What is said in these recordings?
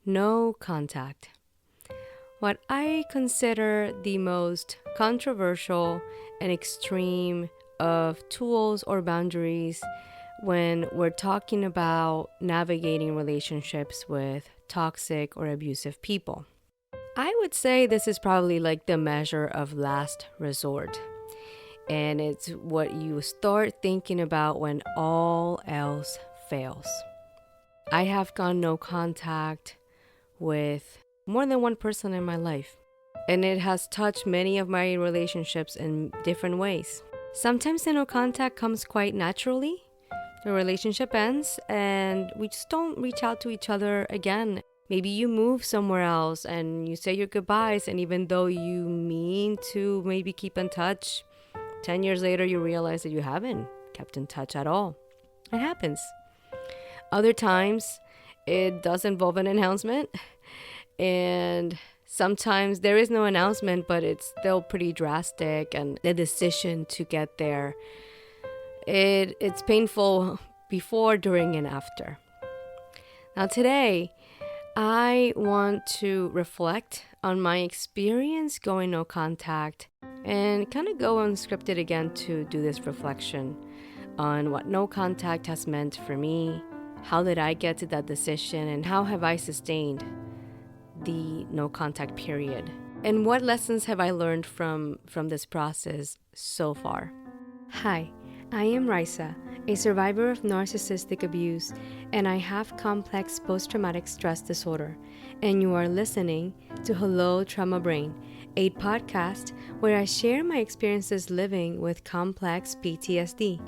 No contact. What I consider the most controversial and extreme of tools or boundaries when we're talking about navigating relationships with toxic or abusive people. I would say this is probably like the measure of last resort. And it's what you start thinking about when all else fails. I have gone no contact with more than one person in my life, and it has touched many of my relationships in different ways. Sometimes the no contact comes quite naturally. The relationship ends and we just don't reach out to each other again. Maybe you move somewhere else and you say your goodbyes, and even though you mean to maybe keep in touch, 10 years later you realize that you haven't kept in touch at all. It happens. Other times it does involve an announcement, and sometimes there is no announcement, but it's still pretty drastic, and the decision to get there, it's painful before, during, and after. Now today, I want to reflect on my experience going no contact and kind of go unscripted again to do this reflection on what no contact has meant for me, how did I get to that decision, and how have I sustained the no contact period, and what lessons have I learned from this process so far. Hi, I am Raysa, a survivor of narcissistic abuse, and I have complex post-traumatic stress disorder, and you are listening to Hello Trauma Brain, a podcast where I share my experiences living with complex PTSD.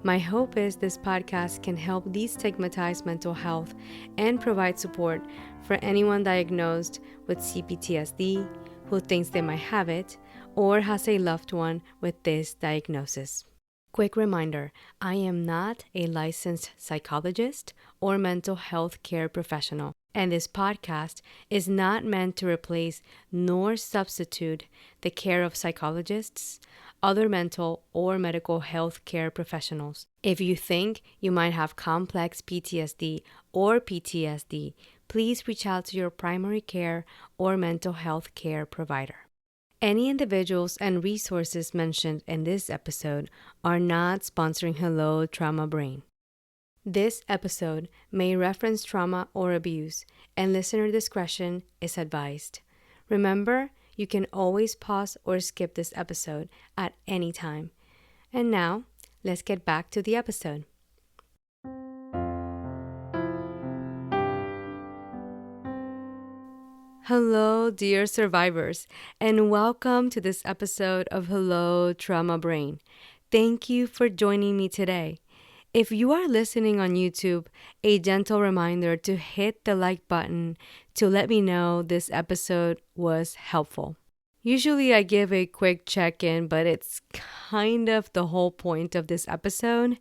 My hope is this podcast can help destigmatize mental health and provide support for anyone diagnosed with CPTSD who thinks they might have it or has a loved one with this diagnosis. Quick reminder, I am not a licensed psychologist or mental health care professional, and this podcast is not meant to replace nor substitute the care of psychologists, other mental or medical health care professionals. If you think you might have complex PTSD or PTSD, please reach out to your primary care or mental health care provider. Any individuals and resources mentioned in this episode are not sponsoring Hello Trauma Brain. This episode may reference trauma or abuse, and listener discretion is advised. Remember, you can always pause or skip this episode at any time. And now, let's get back to the episode. Hello, dear survivors, and welcome to this episode of Hello Trauma Brain. Thank you for joining me today. If you are listening on YouTube, a gentle reminder to hit the like button to let me know this episode was helpful. Usually I give a quick check-in, but it's kind of the whole point of this episode.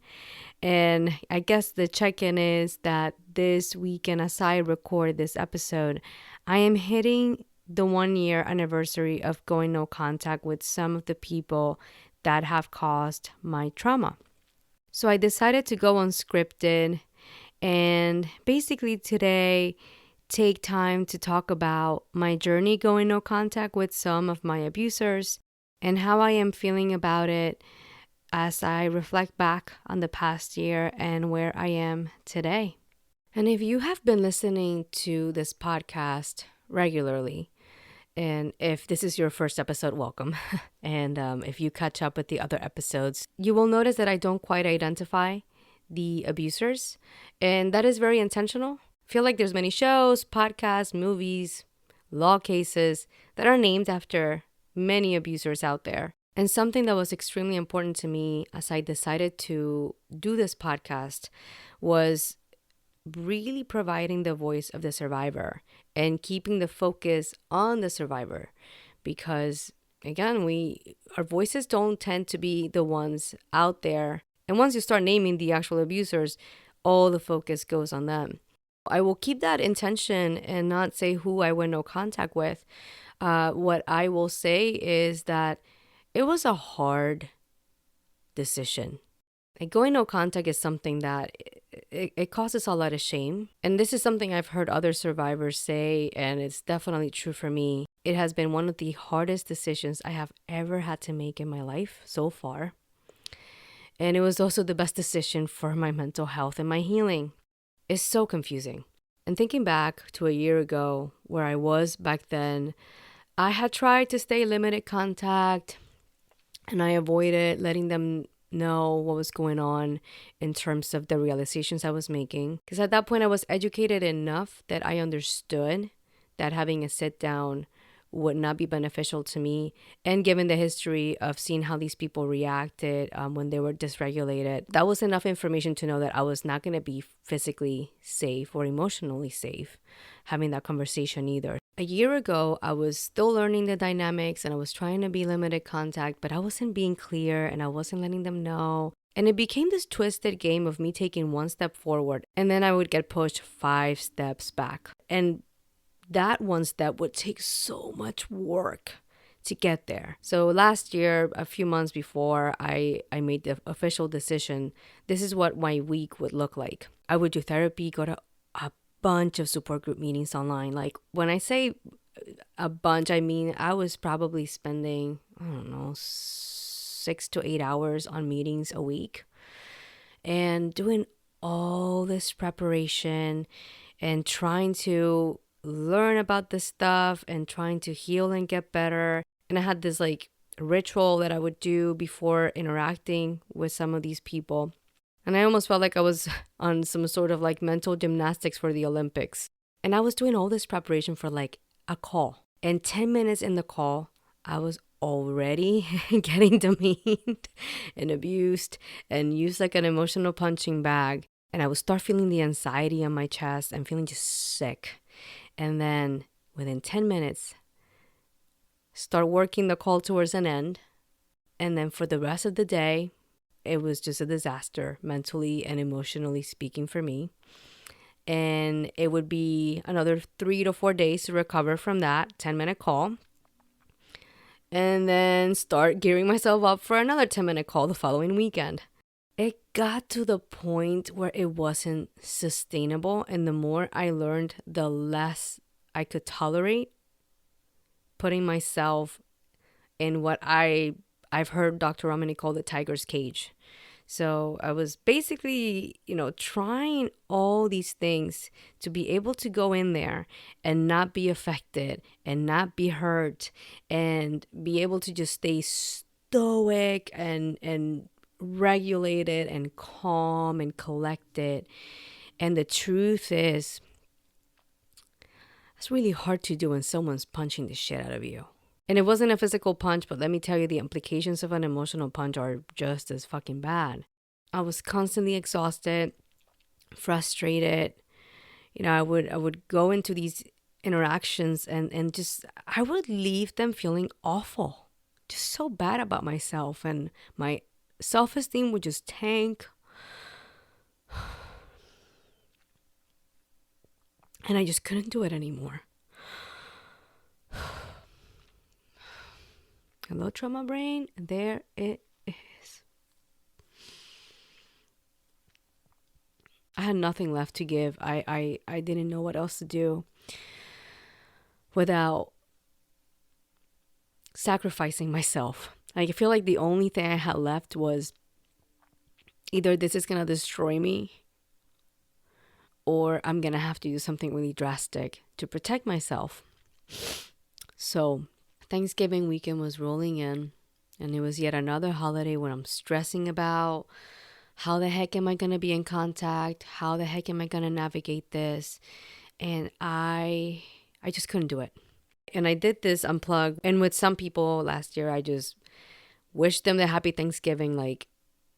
And I guess the check-in is that this weekend, as I record this episode, I am hitting the 1-year anniversary of going no contact with some of the people that have caused my trauma. So I decided to go unscripted and basically today take time to talk about my journey going no contact with some of my abusers and how I am feeling about it as I reflect back on the past year and where I am today. And if you have been listening to this podcast regularly, and if this is your first episode, welcome. And if you catch up with the other episodes, you will notice that I don't quite identify the abusers. And that is very intentional. I feel like there's many shows, podcasts, movies, law cases that are named after many abusers out there. And something that was extremely important to me as I decided to do this podcast was really providing the voice of the survivor and keeping the focus on the survivor, because again, our voices don't tend to be the ones out there, and once you start naming the actual abusers, all the focus goes on them. I will keep that intention and not say who I went no contact with. What I will say is that it was a hard decision. Like, going no contact is something that it causes a lot of shame. And this is something I've heard other survivors say, and it's definitely true for me. It has been one of the hardest decisions I have ever had to make in my life so far. And it was also the best decision for my mental health and my healing. It's so confusing. And thinking back to a year ago where I was back then, I had tried to stay limited contact and I avoided letting them know what was going on in terms of the realizations I was making. Because at that point, I was educated enough that I understood that having a sit down would not be beneficial to me. And given the history of seeing how these people reacted when they were dysregulated, that was enough information to know that I was not going to be physically safe or emotionally safe having that conversation either. A year ago, I was still learning the dynamics and I was trying to be limited contact, but I wasn't being clear and I wasn't letting them know. And it became this twisted game of me taking one step forward and then I would get pushed 5 steps back. And that one step would take so much work to get there. So last year, a few months before I made the official decision, this is what my week would look like. I would do therapy, go to a bunch of support group meetings online. Like when I say a bunch, I mean I was probably spending, I don't know, 6 to 8 hours on meetings a week and doing all this preparation and trying to learn about this stuff and trying to heal and get better. And I had this like ritual that I would do before interacting with some of these people. And I almost felt like I was on some sort of like mental gymnastics for the Olympics. And I was doing all this preparation for like a call. And 10 minutes in the call, I was already getting demeaned and abused and used like an emotional punching bag. And I would start feeling the anxiety on my chest and feeling just sick. And then within 10 minutes, start working the call towards an end. And then for the rest of the day, it was just a disaster, mentally and emotionally speaking for me. And it would be another 3 to 4 days to recover from that 10-minute call. And then start gearing myself up for another 10-minute call the following weekend. It got to the point where it wasn't sustainable. And the more I learned, the less I could tolerate putting myself in what I've heard Dr. Romani call the tiger's cage. So I was basically, trying all these things to be able to go in there and not be affected and not be hurt and be able to just stay stoic and regulated and calm and collected. And the truth is, it's really hard to do when someone's punching the shit out of you. And it wasn't a physical punch, but let me tell you, the implications of an emotional punch are just as fucking bad. I was constantly exhausted, frustrated. I would go into these interactions and just, I would leave them feeling awful, just so bad about myself. And my self-esteem would just tank. And I just couldn't do it anymore. Hello, trauma brain. There it is. I had nothing left to give. I didn't know what else to do without sacrificing myself. I feel like the only thing I had left was either this is going to destroy me or I'm going to have to do something really drastic to protect myself. So Thanksgiving weekend was rolling in, and it was yet another holiday when I'm stressing about how the heck am I going to be in contact? How the heck am I going to navigate this? And I just couldn't do it. And I did this unplugged. And with some people last year, I just wished them the happy Thanksgiving like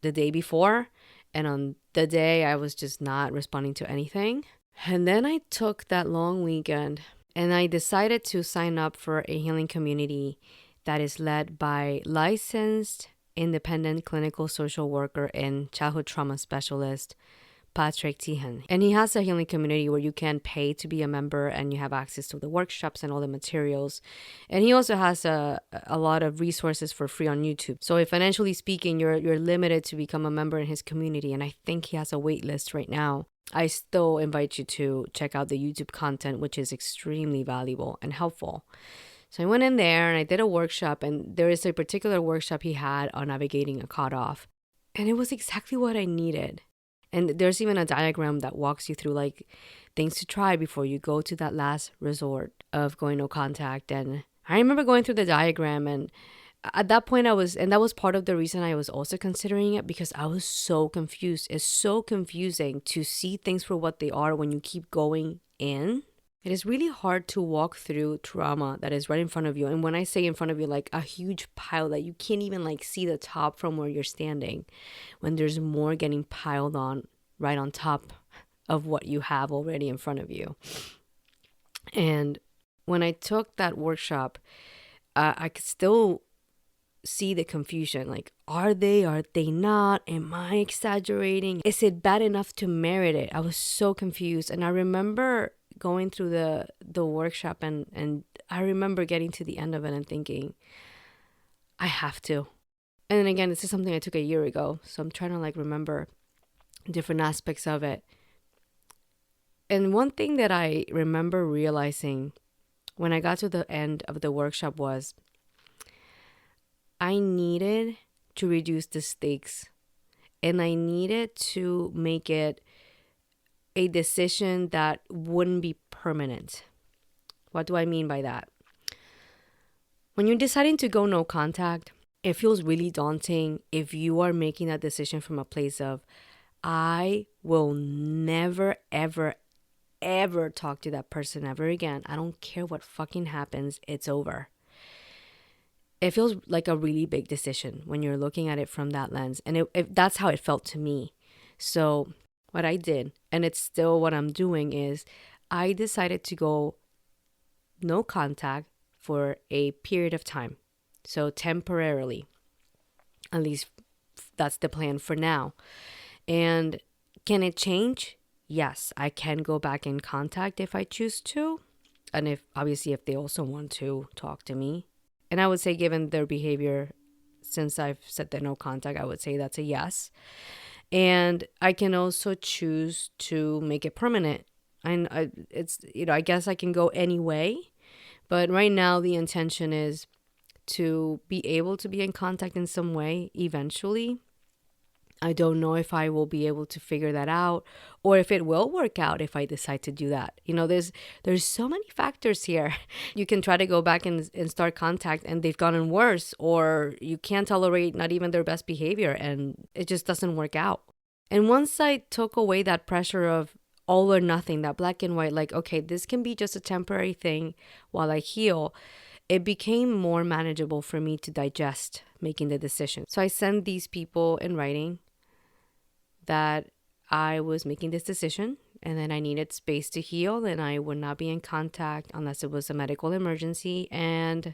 the day before. And on the day, I was just not responding to anything. And then I took that long weekend and I decided to sign up for a healing community that is led by licensed independent clinical social worker and childhood trauma specialist Patrick Tihan. And he has a healing community where you can pay to be a member and you have access to the workshops and all the materials. And he also has a lot of resources for free on YouTube. So if financially speaking, you're limited to become a member in his community, and I think he has a wait list right now, I still invite you to check out the YouTube content, which is extremely valuable and helpful. So I went in there and I did a workshop, and there is a particular workshop he had on navigating a cutoff. And it was exactly what I needed. And there's even a diagram that walks you through like things to try before you go to that last resort of going no contact. And I remember going through the diagram, and at that point that was part of the reason I was also considering it, because I was so confused. It's so confusing to see things for what they are when you keep going in. It is really hard to walk through trauma that is right in front of you. And when I say in front of you, like a huge pile that you can't even like see the top from where you're standing, when there's more getting piled on right on top of what you have already in front of you. And when I took that workshop, I could still see the confusion. Like, are they not? Am I exaggerating? Is it bad enough to merit it? I was so confused. And I remember going through the workshop, and I remember getting to the end of it and thinking, I have to. And then again, this is something I took a year ago, so I'm trying to like remember different aspects of it. And one thing that I remember realizing when I got to the end of the workshop was I needed to reduce the stakes, and I needed to make it a decision that wouldn't be permanent. What do I mean by that? When you're deciding to go no contact, it feels really daunting if you are making that decision from a place of, I will never, ever, ever talk to that person ever again. I don't care what fucking happens. It's over. It feels like a really big decision when you're looking at it from that lens. And that's how it felt to me. So what I did, and it's still what I'm doing, is I decided to go no contact for a period of time. So temporarily, at least that's the plan for now. And can it change? Yes, I can go back in contact if I choose to. And if they also want to talk to me. And I would say, given their behavior, since I've said the no contact, I would say that's a yes. And I can also choose to make it permanent. And I guess I can go any way. But right now, the intention is to be able to be in contact in some way eventually. I don't know if I will be able to figure that out, or if it will work out if I decide to do that. There's so many factors here. You can try to go back and start contact, and they've gotten worse, or you can't tolerate not even their best behavior, and it just doesn't work out. And once I took away that pressure of all or nothing, that black and white, like, okay, this can be just a temporary thing while I heal, it became more manageable for me to digest making the decision. So I sent these people in writing that I was making this decision, and then I needed space to heal, and I would not be in contact unless it was a medical emergency. And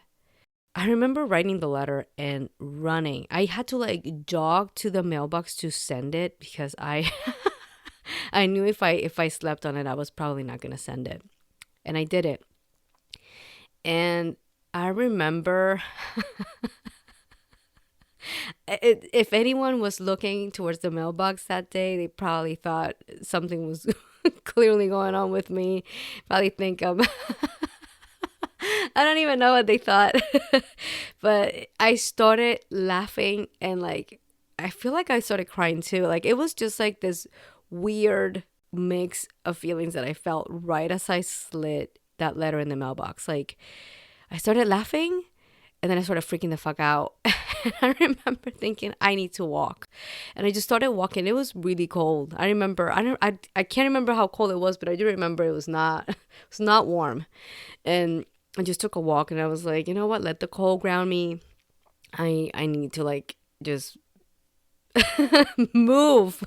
I remember writing the letter and running. I had to like jog to the mailbox to send it, because I I knew if I slept on it, I was probably not going to send it. And I did it. And I remember if anyone was looking towards the mailbox that day, they probably thought something was clearly going on with me. Probably think I don't even know what they thought. But I started laughing, and like I feel like I started crying too. Like it was just like this weird mix of feelings that I felt right as I slid that letter in the mailbox. Like I started laughing, and then I started freaking the fuck out. I remember thinking, I need to walk. And I just started walking. It was really cold. I remember, I can't remember how cold it was, but I do remember it was not warm. And I just took a walk, and I was like, you know what? Let the cold ground me. I need to like just move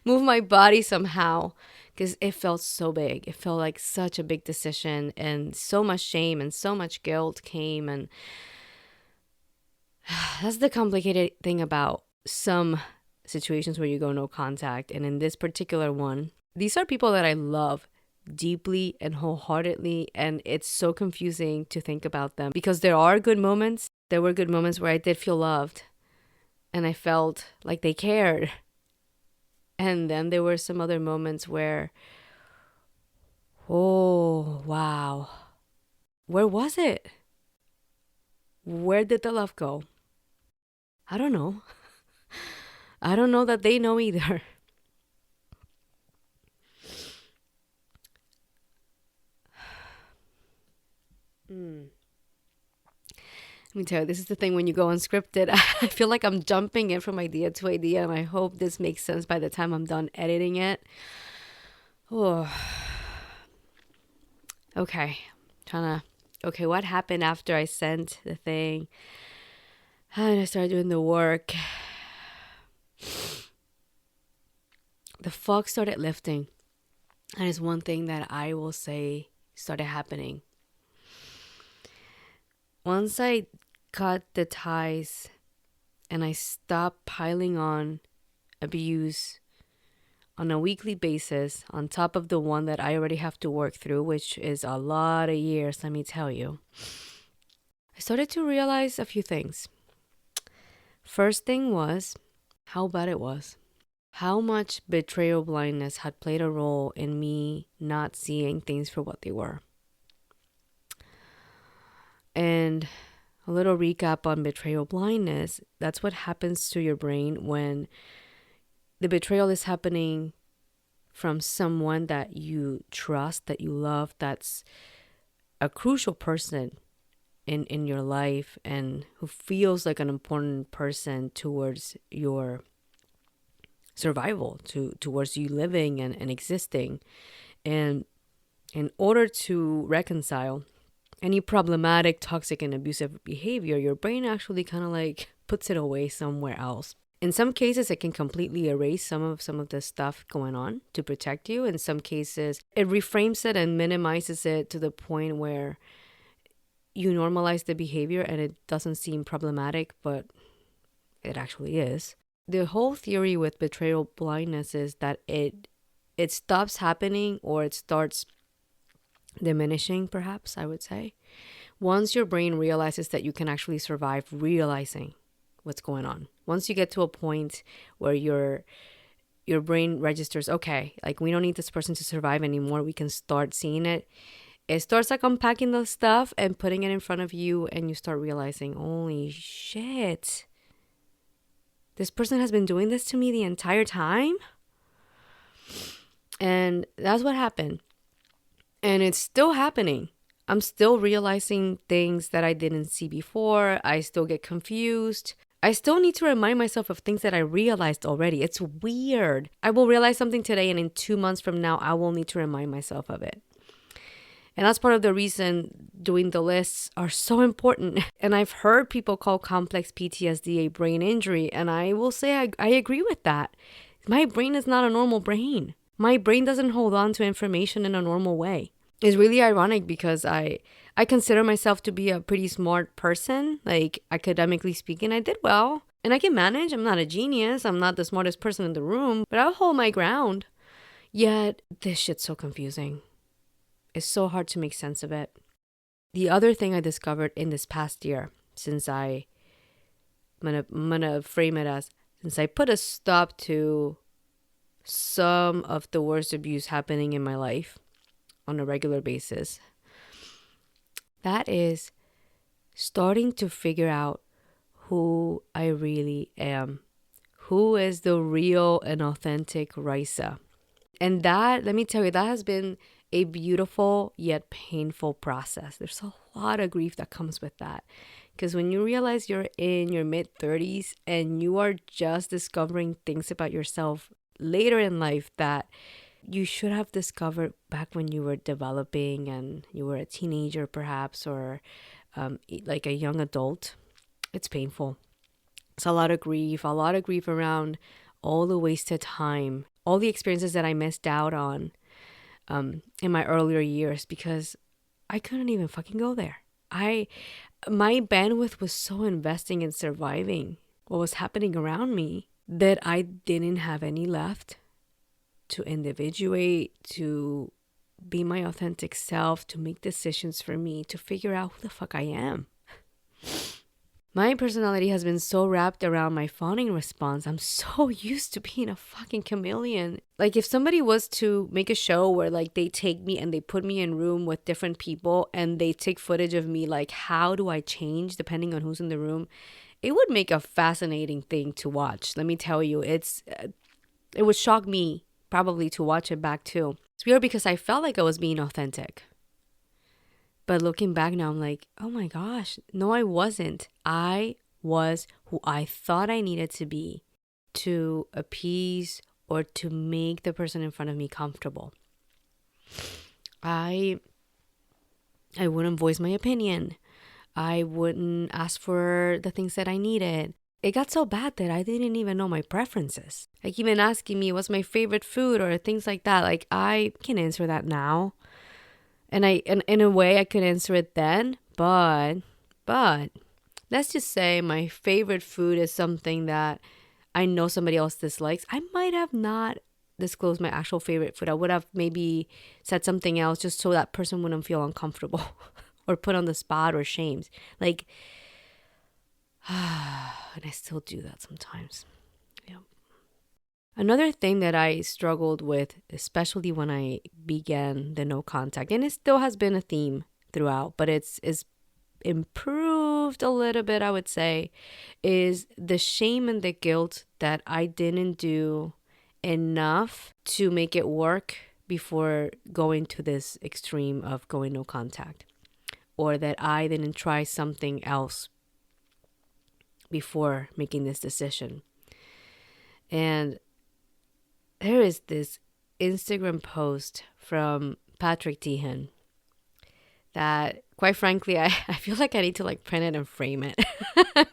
my body somehow, because it felt so big. It felt like such a big decision, and so much shame and so much guilt came. And that's the complicated thing about some situations where you go no contact. And in this particular one, these are people that I love deeply and wholeheartedly. And it's so confusing to think about them because there are good moments. There were good moments where I did feel loved and I felt like they cared. And then there were some other moments where, oh, wow. Where was it? Where did the love go? I don't know. I don't know that they know either. Let me tell you, this is the thing when you go unscripted. I feel like I'm jumping in from idea to idea, and I hope this makes sense by the time I'm done editing it. Oh. Okay. Okay, what happened after I sent the thing? And I started doing the work. The fog started lifting. And it's one thing that I will say started happening. Once I cut the ties and I stopped piling on abuse on a weekly basis on top of the one that I already have to work through, which is a lot of years, let me tell you, I started to realize a few things. First thing was how bad it was. How much betrayal blindness had played a role in me not seeing things for what they were. And a little recap on betrayal blindness. That's what happens to your brain when the betrayal is happening from someone that you trust, that you love, that's a crucial person in your life and who feels like an important person towards your survival, towards you living and existing. And in order to reconcile any problematic, toxic, and abusive behavior, your brain actually kind of like puts it away somewhere else. In some cases, it can completely erase some of the stuff going on to protect you. In some cases, it reframes it and minimizes it to the point where you normalize the behavior and it doesn't seem problematic, but it actually is. The whole theory with betrayal blindness is that it stops happening or it starts diminishing, perhaps, I would say, once your brain realizes that you can actually survive realizing what's going on. Once you get to a point where your brain registers, okay, like we don't need this person to survive anymore, we can start seeing it. It starts like unpacking the stuff and putting it in front of you, and you start realizing, holy shit, this person has been doing this to me the entire time. And that's what happened. And it's still happening. I'm still realizing things that I didn't see before. I still get confused. I still need to remind myself of things that I realized already. It's weird. I will realize something today, and in 2 months from now, I will need to remind myself of it. And that's part of the reason doing the lists are so important. And I've heard people call complex PTSD a brain injury. And I will say I agree with that. My brain is not a normal brain. My brain doesn't hold on to information in a normal way. It's really ironic because I consider myself to be a pretty smart person, like academically speaking. I did well and I can manage. I'm not a genius. I'm not the smartest person in the room, but I'll hold my ground. Yet this shit's so confusing. It's so hard to make sense of it. The other thing I discovered in this past year, since I'm gonna frame it as, since I put a stop to some of the worst abuse happening in my life on a regular basis, that is starting to figure out who I really am. Who is the real and authentic Raysa? And that, let me tell you, that has been a beautiful yet painful process. There's a lot of grief that comes with that. Because when you realize you're in your mid-30s and you are just discovering things about yourself later in life that you should have discovered back when you were developing and you were a teenager perhaps, or like a young adult, it's painful. It's a lot of grief around all the wasted time, all the experiences that I missed out on in my earlier years because I couldn't even fucking go there. My bandwidth was so investing in surviving what was happening around me that I didn't have any left to individuate, to be my authentic self, to make decisions for me, to figure out who the fuck I am. My personality has been so wrapped around my fawning response. I'm so used to being a fucking chameleon. Like if somebody was to make a show where like they take me and they put me in a room with different people and they take footage of me, like how do I change depending on who's in the room? It would make a fascinating thing to watch. Let me tell you, it would shock me probably to watch it back too. It's weird because I felt like I was being authentic. But looking back now, I'm like, oh my gosh, no, I wasn't. I was who I thought I needed to be to appease or to make the person in front of me comfortable. I wouldn't voice my opinion. I wouldn't ask for the things that I needed. It got so bad that I didn't even know my preferences. Like even asking me what's my favorite food or things like that. Like I can answer that now. And in a way I could answer it then, but let's just say my favorite food is something that I know somebody else dislikes. I might have not disclosed my actual favorite food. I would have maybe said something else just so that person wouldn't feel uncomfortable or put on the spot or shamed. Like, and I still do that sometimes. Yeah. Another thing that I struggled with, especially when I began the no contact, and it still has been a theme throughout, but it's improved a little bit, I would say, is the shame and the guilt that I didn't do enough to make it work before going to this extreme of going no contact, or that I didn't try something else before making this decision. And there is this Instagram post from Patrick Tehan that, quite frankly, I feel like I need to like print it and frame it,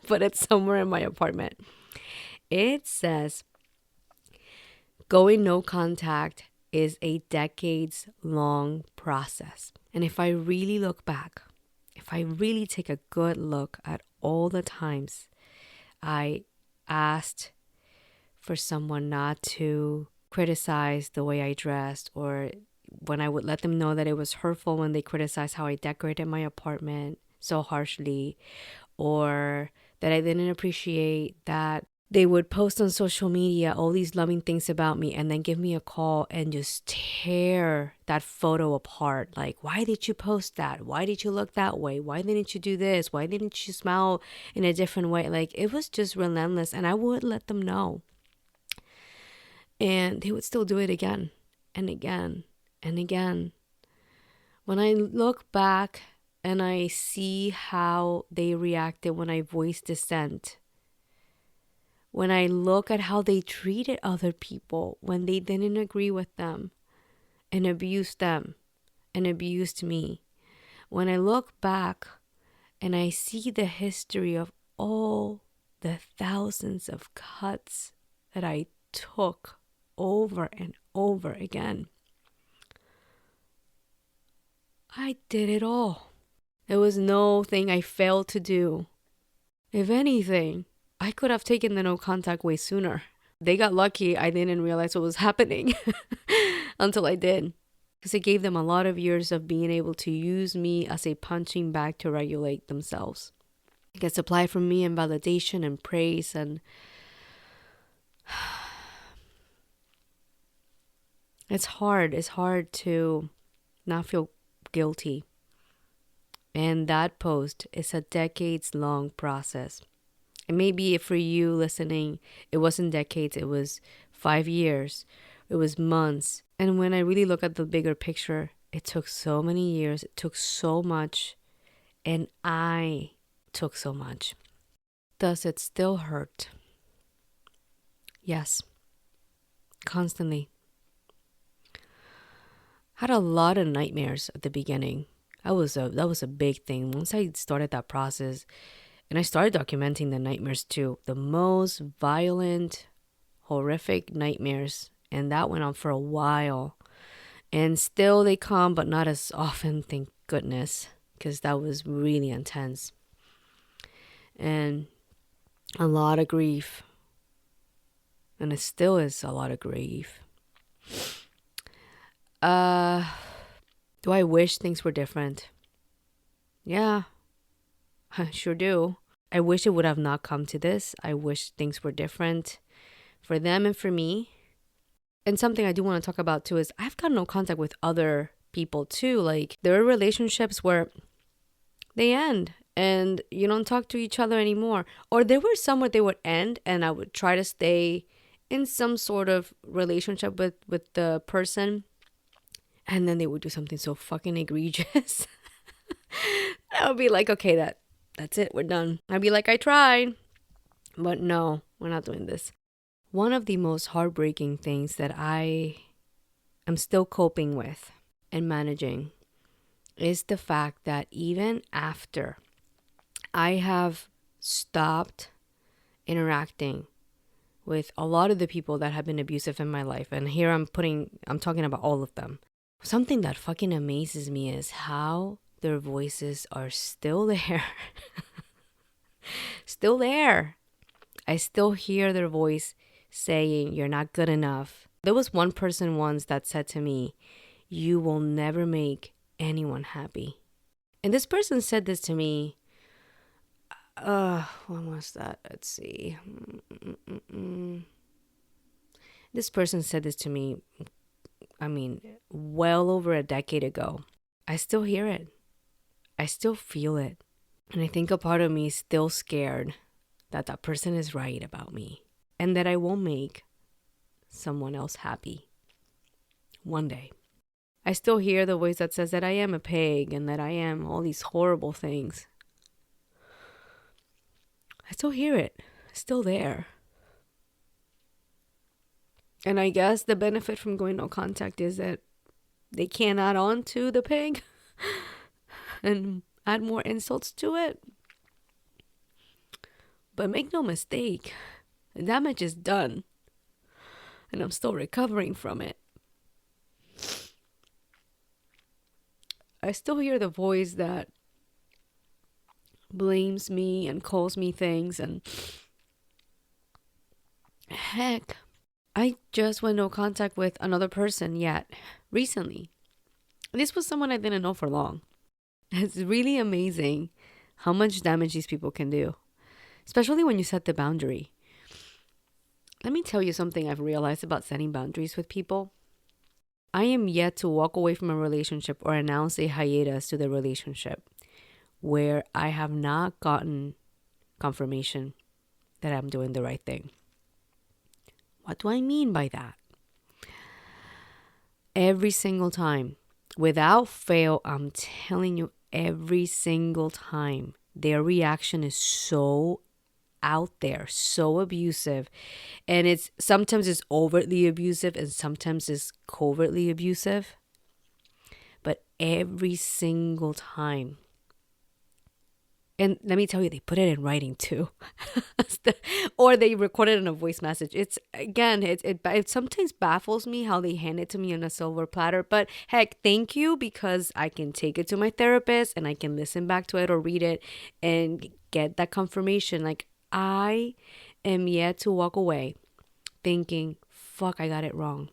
put it somewhere in my apartment. It says, going no contact is a decades-long process. And if I really look back, if I really take a good look at all the times I asked for someone not to criticize the way I dressed, or when I would let them know that it was hurtful when they criticized how I decorated my apartment so harshly, or that I didn't appreciate that they would post on social media all these loving things about me and then give me a call and just tear that photo apart. Like, why did you post that? Why did you look that way? Why didn't you do this? Why didn't you smile in a different way? Like, it was just relentless, and I would let them know. And they would still do it again and again and again. When I look back and I see how they reacted when I voiced dissent, when I look at how they treated other people when they didn't agree with them and abused me, when I look back and I see the history of all the thousands of cuts that I took over and over again, I did it all. There was no thing I failed to do. If anything, I could have taken the no contact way sooner. They got lucky I didn't realize what was happening until I did. Because it gave them a lot of years of being able to use me as a punching bag to regulate themselves. It gets applied from me and validation and praise, and it's hard to not feel guilty. And that post is a decades-long process. And maybe for you listening, it wasn't decades, it was 5 years, it was months. And when I really look at the bigger picture, it took so many years, it took so much, and I took so much. Does it still hurt? Yes, constantly. Had a lot of nightmares at the beginning. That was a big thing. Once I started that process, and I started documenting the nightmares too, the most violent, horrific nightmares, and that went on for a while. And still they come, but not as often, thank goodness, because that was really intense. And a lot of grief. And it still is a lot of grief. Do I wish things were different? Yeah, I sure do. I wish it would have not come to this. I wish things were different for them and for me. And something I do want to talk about too is I've got no contact with other people too. Like there are relationships where they end and you don't talk to each other anymore. Or there were some where they would end and I would try to stay in some sort of relationship with the person. And then they would do something so fucking egregious. I would be like, okay, that's it. We're done. I'd be like, I tried. But no, we're not doing this. One of the most heartbreaking things that I am still coping with and managing is the fact that even after I have stopped interacting with a lot of the people that have been abusive in my life, and here I'm talking about all of them. Something that fucking amazes me is how their voices are still there. Still there. I still hear their voice saying, you're not good enough. There was one person once that said to me, you will never make anyone happy. And this person said this to me, when was that? Let's see. This person said this to me, well over a decade ago. I still hear it. I still feel it. And I think a part of me is still scared that that person is right about me and that I won't make someone else happy one day. I still hear the voice that says that I am a pig and that I am all these horrible things. I still hear it. It's still there. And I guess the benefit from going no contact is that they can't add on to the pig and add more insults to it. But make no mistake, the damage is done. And I'm still recovering from it. I still hear the voice that blames me and calls me things. And heck, I just went no contact with another person yet recently. This was someone I didn't know for long. It's really amazing how much damage these people can do, especially when you set the boundary. Let me tell you something I've realized about setting boundaries with people. I am yet to walk away from a relationship or announce a hiatus to the relationship where I have not gotten confirmation that I'm doing the right thing. What do I mean by that? Every single time, without fail, I'm telling you, every single time, their reaction is so out there, so abusive. And sometimes it's overtly abusive and sometimes it's covertly abusive. But every single time. And let me tell you, they put it in writing too. Or they record it in a voice message. It sometimes baffles me how they hand it to me on a silver platter. But heck, thank you, because I can take it to my therapist and I can listen back to it or read it and get that confirmation. Like, I am yet to walk away thinking, fuck, I got it wrong.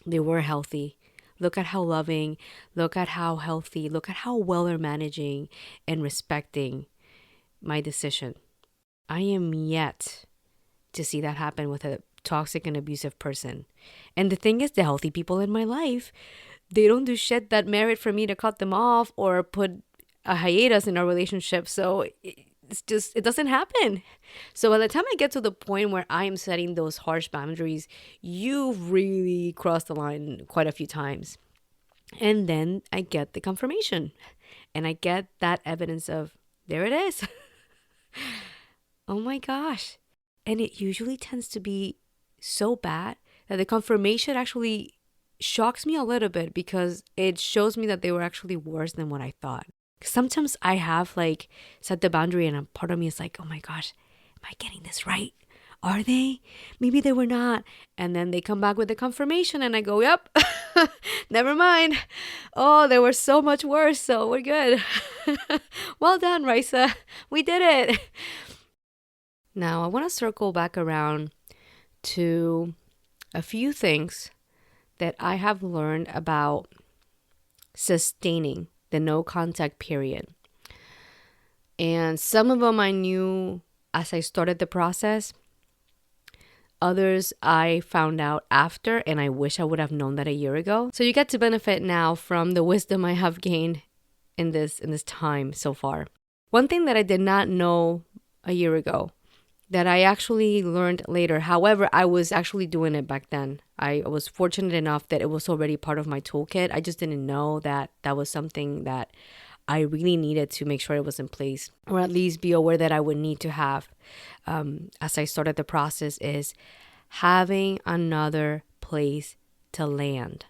They were healthy. Look at how loving, look at how healthy, look at how well they're managing and respecting my decision. I am yet to see that happen with a toxic and abusive person. And the thing is, the healthy people in my life, they don't do shit that merit for me to cut them off or put a hiatus in our relationship. So it doesn't happen. So by the time I get to the point where I am setting those harsh boundaries, you've really crossed the line quite a few times. And then I get the confirmation and I get that evidence of, there it is. Oh my gosh. And it usually tends to be so bad that the confirmation actually shocks me a little bit, because it shows me that they were actually worse than what I thought. Sometimes I have set the boundary and a part of me is like, oh my gosh, am I getting this right? Are they? Maybe they were not. And then they come back with the confirmation and I go, yep, never mind. Oh, they were so much worse. So we're good. Well done, Raysa. We did it. Now I want to circle back around to a few things that I have learned about sustaining the no contact period. And some of them I knew as I started the process. Others I found out after, and I wish I would have known that a year ago. So you get to benefit now from the wisdom I have gained in this time so far. One thing that I did not know a year ago that I actually learned later. However, I was actually doing it back then. I was fortunate enough that it was already part of my toolkit. I just didn't know that that was something that I really needed to make sure it was in place, or at least be aware that I would need to have as I started the process, is having another place to land.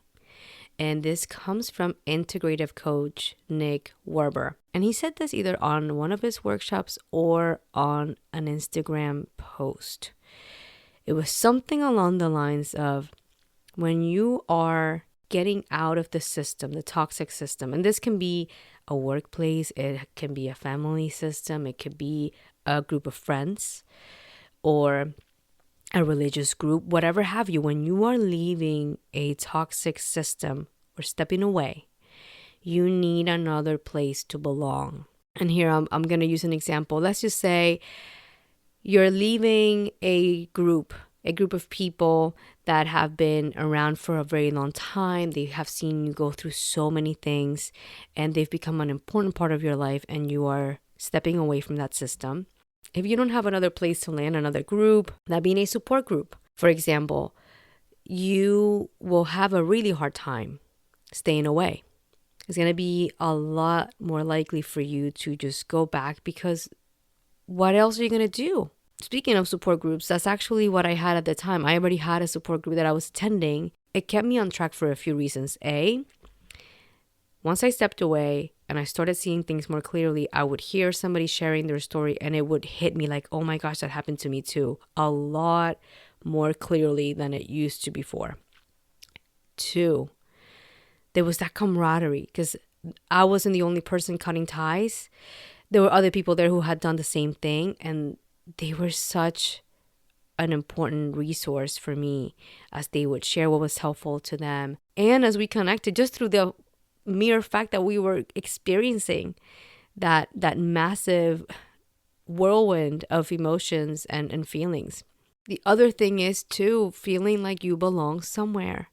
And this comes from integrative coach Nick Werber. And he said this either on one of his workshops or on an Instagram post. It was something along the lines of, when you are getting out of the system, the toxic system, and this can be a workplace, it can be a family system, it could be a group of friends or a religious group, whatever have you, when you are leaving a toxic system or stepping away, you need another place to belong. And here I'm going to use an example. Let's just say you're leaving a group of people that have been around for a very long time. They have seen you go through so many things, and they've become an important part of your life, and you are stepping away from that system. If you don't have another place to land, another group, that being a support group, for example, you will have a really hard time staying away. It's going to be a lot more likely for you to just go back, because what else are you going to do? Speaking of support groups, that's actually what I had at the time. I already had a support group that I was attending. It kept me on track for a few reasons. A, once I stepped away and I started seeing things more clearly, I would hear somebody sharing their story and it would hit me like, oh my gosh, that happened to me too. A lot more clearly than it used to before. 2, there was that camaraderie, because I wasn't the only person cutting ties. There were other people there who had done the same thing, and they were such an important resource for me, as they would share what was helpful to them. And as we connected, just through the mere fact that we were experiencing that massive whirlwind of emotions and feelings. The other thing is too, feeling like you belong somewhere.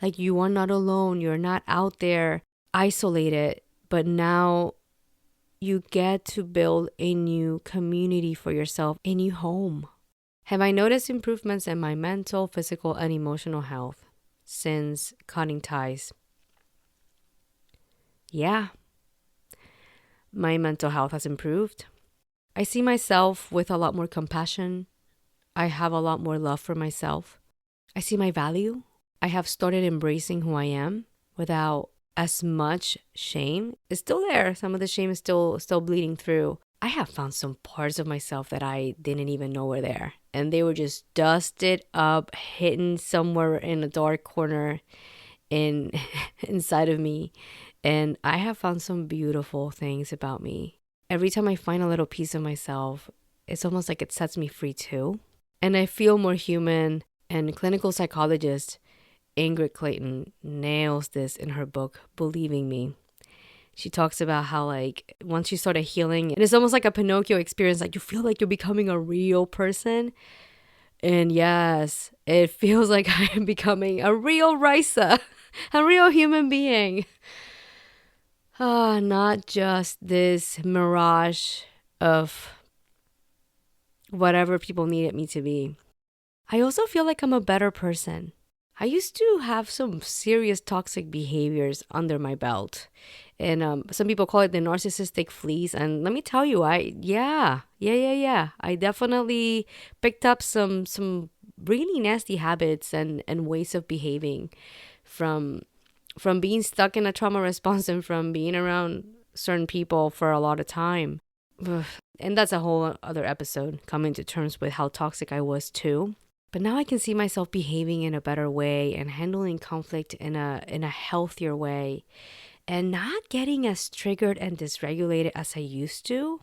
Like you are not alone. You're not out there isolated, but now you get to build a new community for yourself, a new home. Have I noticed improvements in my mental, physical, and emotional health since cutting ties? Yeah. My mental health has improved. I see myself with a lot more compassion. I have a lot more love for myself. I see my value. I have started embracing who I am without as much shame. It's still there. Some of the shame is still bleeding through. I have found some parts of myself that I didn't even know were there. And they were just dusted up, hidden somewhere in a dark corner inside of me. And I have found some beautiful things about me. Every time I find a little piece of myself, it's almost like it sets me free too. And I feel more human. And clinical psychologist Ingrid Clayton nails this in her book, Believing Me. She talks about how like once you start healing, and it's almost like a Pinocchio experience, like you feel like you're becoming a real person. And yes, it feels like I am becoming a real Raysa, a real human being. Not just this mirage of whatever people needed me to be. I also feel like I'm a better person. I used to have some serious toxic behaviors under my belt. And some people call it the narcissistic fleas. And let me tell you, I definitely picked up some really nasty habits and ways of behaving from being stuck in a trauma response and from being around certain people for a lot of time. And that's a whole other episode, coming to terms with how toxic I was too. But now I can see myself behaving in a better way and handling conflict in a healthier way, and not getting as triggered and dysregulated as I used to.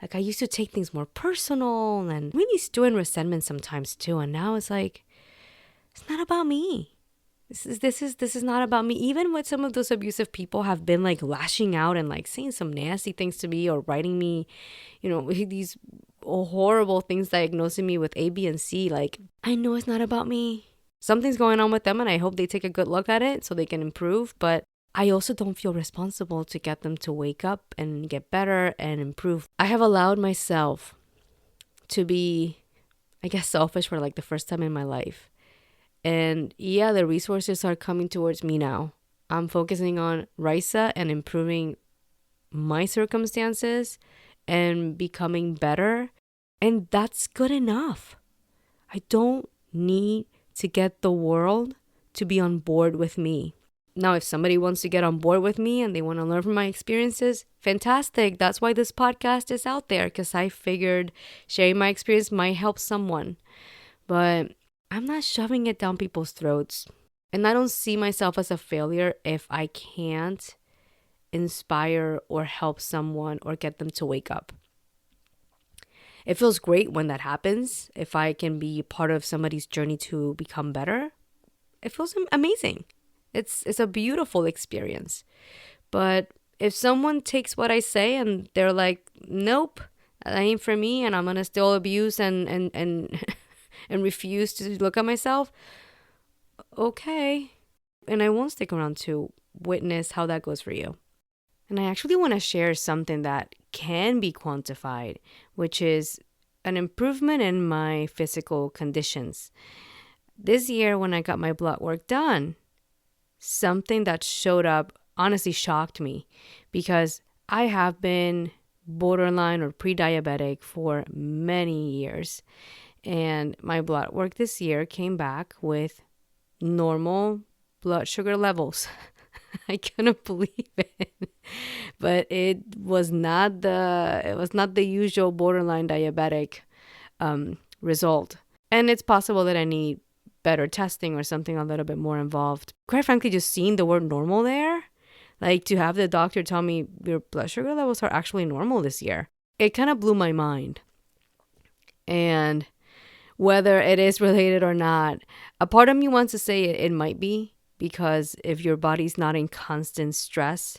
Like I used to take things more personal and really stew in resentment sometimes too. And now it's like, it's not about me. This is not about me. Even with some of those abusive people have been like lashing out and like saying some nasty things to me or writing me, these horrible things, diagnosing me with A, B, and C. Like, I know it's not about me. Something's going on with them and I hope they take a good look at it so they can improve. But I also don't feel responsible to get them to wake up and get better and improve. I have allowed myself to be, I guess, selfish for like the first time in my life. And yeah, the resources are coming towards me now. I'm focusing on Raysa and improving my circumstances and becoming better. And that's good enough. I don't need to get the world to be on board with me. Now, if somebody wants to get on board with me and they want to learn from my experiences, fantastic. That's why this podcast is out there, because I figured sharing my experience might help someone. But I'm not shoving it down people's throats. And I don't see myself as a failure if I can't inspire or help someone or get them to wake up. It feels great when that happens. If I can be part of somebody's journey to become better, it feels amazing. It's a beautiful experience. But if someone takes what I say and they're like, nope, that ain't for me, and I'm going to still abuse and and refuse to look at myself, okay. And I won't stick around to witness how that goes for you. And I actually want to share something that can be quantified, which is an improvement in my physical conditions. This year when I got my blood work done, something that showed up honestly shocked me, because I have been borderline or pre-diabetic for many years. And my blood work this year came back with normal blood sugar levels. I couldn't believe it. But it was not the usual borderline diabetic result. And it's possible that I need better testing or something a little bit more involved. Quite frankly, just seeing the word normal there, like to have the doctor tell me your blood sugar levels are actually normal this year, it kind of blew my mind. And whether it is related or not, a part of me wants to say it might be, because if your body's not in constant stress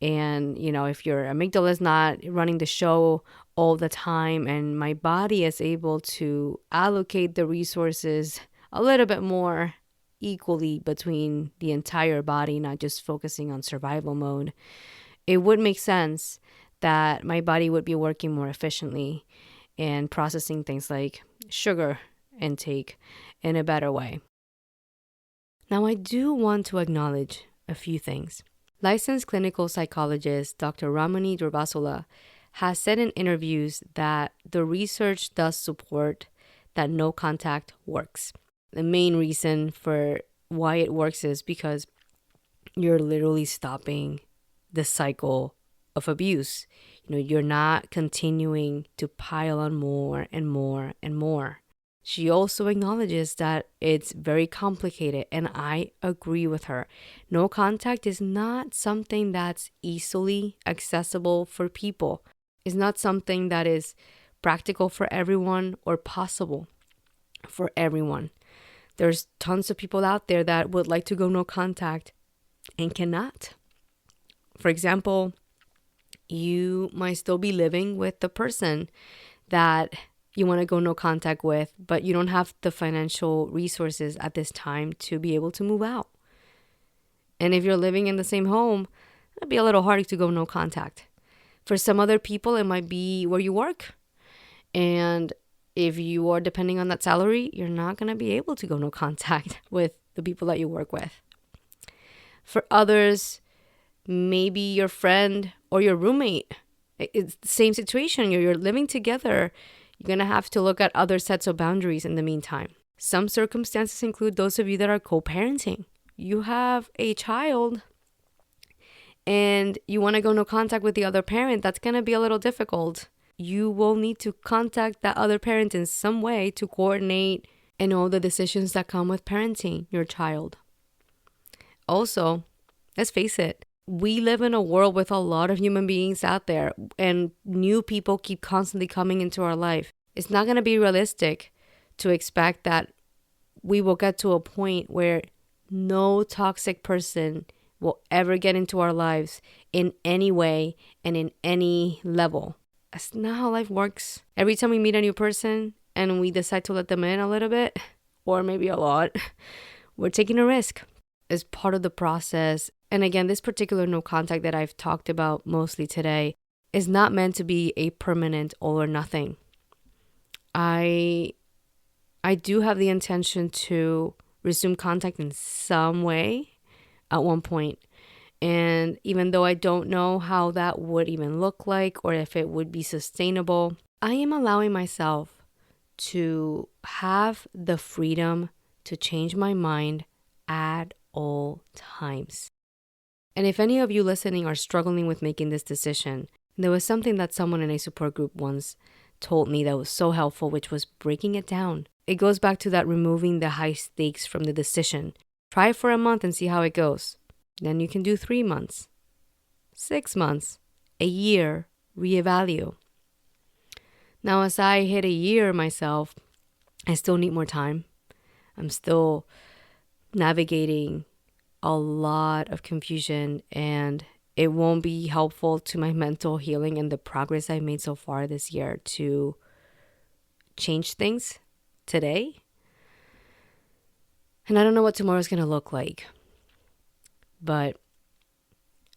and, if your amygdala is not running the show all the time and my body is able to allocate the resources a little bit more equally between the entire body, not just focusing on survival mode, it would make sense that my body would be working more efficiently and processing things like sugar intake in a better way. Now, I do want to acknowledge a few things. Licensed clinical psychologist Dr. Ramani Durvasula has said in interviews that the research does support that no contact works. The main reason for why it works is because you're literally stopping the cycle of abuse. You're not continuing to pile on more and more and more. She also acknowledges that it's very complicated, and I agree with her. No contact is not something that's easily accessible for people. It's not something that is practical for everyone or possible for everyone. There's tons of people out there that would like to go no contact and cannot. For example, you might still be living with the person that you want to go no contact with, but you don't have the financial resources at this time to be able to move out. And if you're living in the same home, it'd be a little hard to go no contact. For some other people, it might be where you work. And if you are depending on that salary, you're not going to be able to go no contact with the people that you work with. For others, maybe your friend or your roommate, it's the same situation. You're living together. You're going to have to look at other sets of boundaries in the meantime. Some circumstances include those of you that are co-parenting. You have a child and you want to go no contact with the other parent. That's going to be a little difficult. You will need to contact that other parent in some way to coordinate and all the decisions that come with parenting your child. Also, let's face it, We live in a world with a lot of human beings out there, and new people keep constantly coming into our life. It's not going to be realistic to expect that we will get to a point where no toxic person will ever get into our lives in any way and in any level. That's not how life works. Every time we meet a new person and we decide to let them in a little bit, or maybe a lot, we're taking a risk. It's part of the process. And again, this particular no contact that I've talked about mostly today is not meant to be a permanent all or nothing. I do have the intention to resume contact in some way at one point. And even though I don't know how that would even look like or if it would be sustainable, I am allowing myself to have the freedom to change my mind at all times. And if any of you listening are struggling with making this decision, there was something that someone in a support group once told me that was so helpful, which was breaking it down. It goes back to that removing the high stakes from the decision. Try it for a month and see how it goes. Then you can do 3 months, 6 months, a year, reevaluate. Now, as I hit a year myself, I still need more time. I'm still navigating a lot of confusion, and it won't be helpful to my mental healing and the progress I made so far this year to change things today. And I don't know what tomorrow's going to look like. But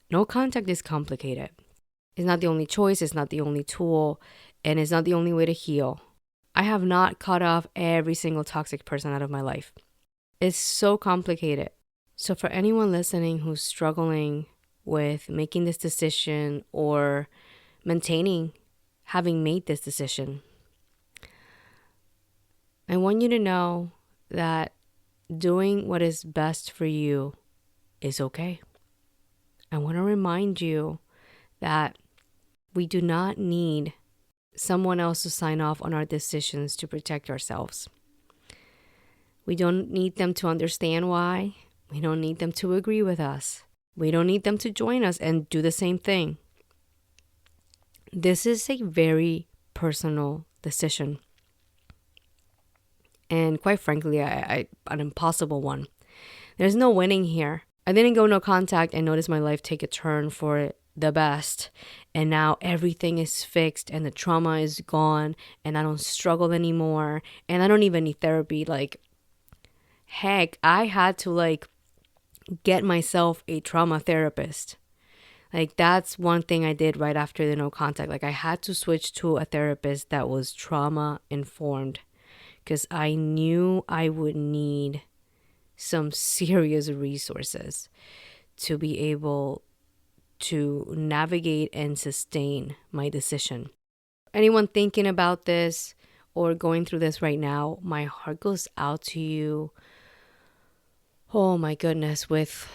no contact is complicated. It's not the only choice, it's not the only tool, and it's not the only way to heal. I have not cut off every single toxic person out of my life. It's so complicated. So for anyone listening who's struggling with making this decision or maintaining having made this decision, I want you to know that doing what is best for you is okay. I want to remind you that we do not need someone else to sign off on our decisions to protect ourselves. We don't need them to understand why. We don't need them to agree with us. We don't need them to join us and do the same thing. This is a very personal decision. And quite frankly, an impossible one. There's no winning here. I didn't go no contact and notice my life take a turn for the best. And now everything is fixed and the trauma is gone and I don't struggle anymore and I don't even need therapy. Like, heck, I had to get myself a trauma therapist. That's one thing I did right after the no contact. I had to switch to a therapist that was trauma informed because I knew I would need some serious resources to be able to navigate and sustain my decision. Anyone thinking about this or going through this right now, my heart goes out to you. Oh my goodness, with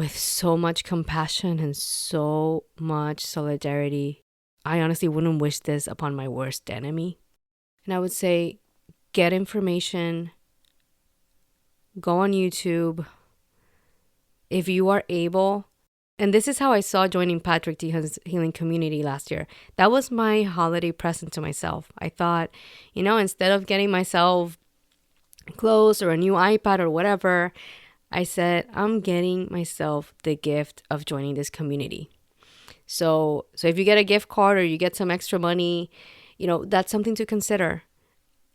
so much compassion and so much solidarity. I honestly wouldn't wish this upon my worst enemy. And I would say, get information. Go on YouTube if you are able. And this is how I saw joining Patrick Dehan's healing community last year. That was my holiday present to myself. I thought, instead of getting myself clothes or a new iPad or whatever, I said, I'm getting myself the gift of joining this community. So if you get a gift card or you get some extra money, that's something to consider.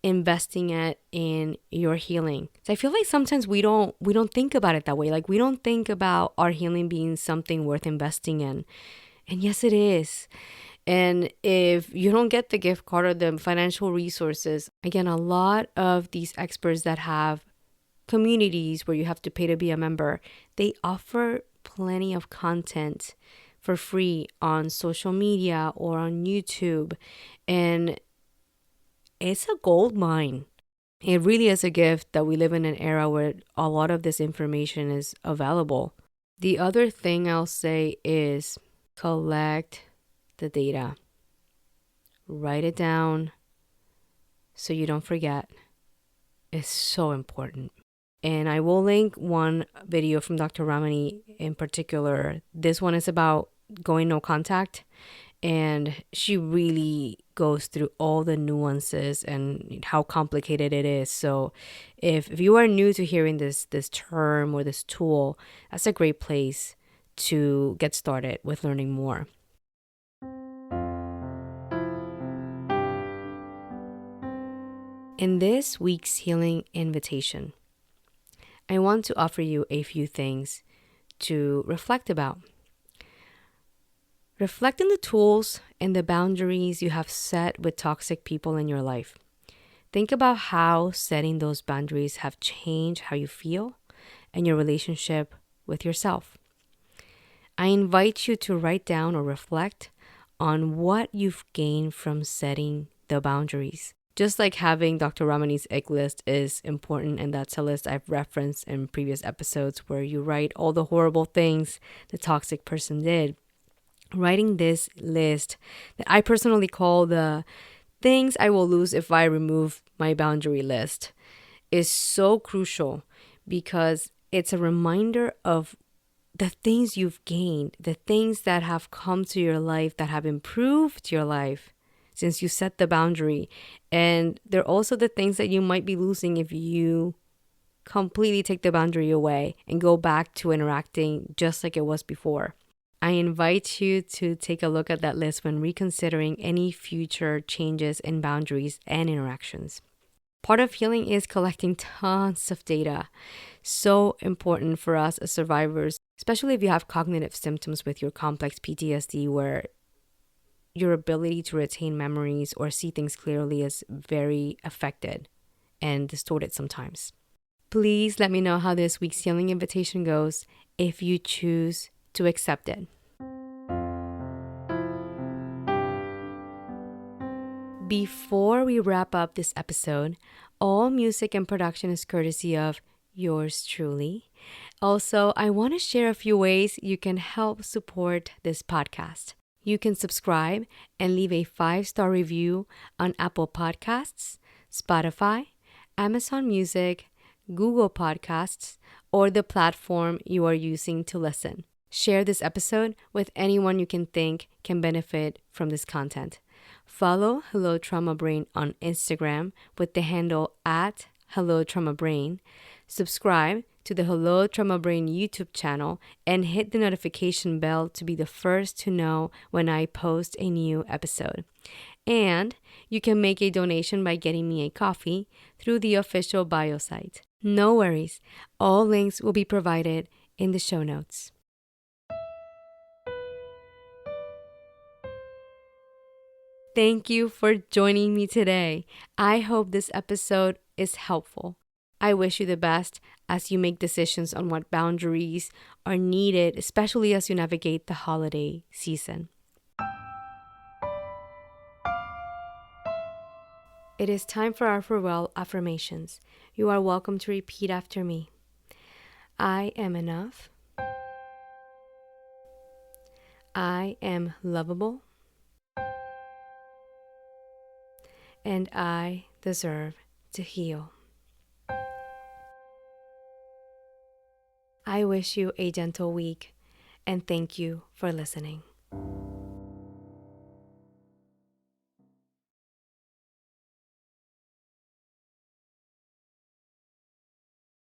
Investing it in your healing. So I feel like sometimes we don't think about it that way. We don't think about our healing being something worth investing in. And yes, it is. And if you don't get the gift card or the financial resources, again, a lot of these experts that have communities where you have to pay to be a member, they offer plenty of content for free on social media or on YouTube. And it's a gold mine. It really is a gift that we live in an era where a lot of this information is available. The other thing I'll say is collect the data. Write it down so you don't forget. It's so important. And I will link one video from Dr. Ramani in particular. This one is about going no contact. And she really goes through all the nuances and how complicated it is. So if you are new to hearing this term or this tool, that's a great place to get started with learning more. In this week's healing invitation, I want to offer you a few things to reflect about. Reflect on the tools and the boundaries you have set with toxic people in your life. Think about how setting those boundaries have changed how you feel and your relationship with yourself. I invite you to write down or reflect on what you've gained from setting the boundaries. Just like having Dr. Ramani's egg list is important, and that's a list I've referenced in previous episodes where you write all the horrible things the toxic person did. Writing this list that I personally call the things I will lose if I remove my boundary list is so crucial because it's a reminder of the things you've gained, the things that have come to your life that have improved your life since you set the boundary. And they're also the things that you might be losing if you completely take the boundary away and go back to interacting just like it was before. I invite you to take a look at that list when reconsidering any future changes in boundaries and interactions. Part of healing is collecting tons of data. So important for us as survivors, especially if you have cognitive symptoms with your complex PTSD, where your ability to retain memories or see things clearly is very affected and distorted sometimes. Please let me know how this week's healing invitation goes if you choose to accept it. Before we wrap up this episode, all music and production is courtesy of yours truly. Also, I want to share a few ways you can help support this podcast. You can subscribe and leave a 5-star review on Apple Podcasts, Spotify, Amazon Music, Google Podcasts, or the platform you are using to listen. Share this episode with anyone you can think can benefit from this content. Follow Hello Trauma Brain on Instagram with the handle at Hello Trauma Brain. Subscribe to the Hello Trauma Brain YouTube channel and hit the notification bell to be the first to know when I post a new episode. And you can make a donation by getting me a coffee through the official bio site. No worries, all links will be provided in the show notes. Thank you for joining me today. I hope this episode is helpful. I wish you the best as you make decisions on what boundaries are needed, especially as you navigate the holiday season. It is time for our farewell affirmations. You are welcome to repeat after me. I am enough. I am lovable. And I deserve to heal. I wish you a gentle week, and thank you for listening.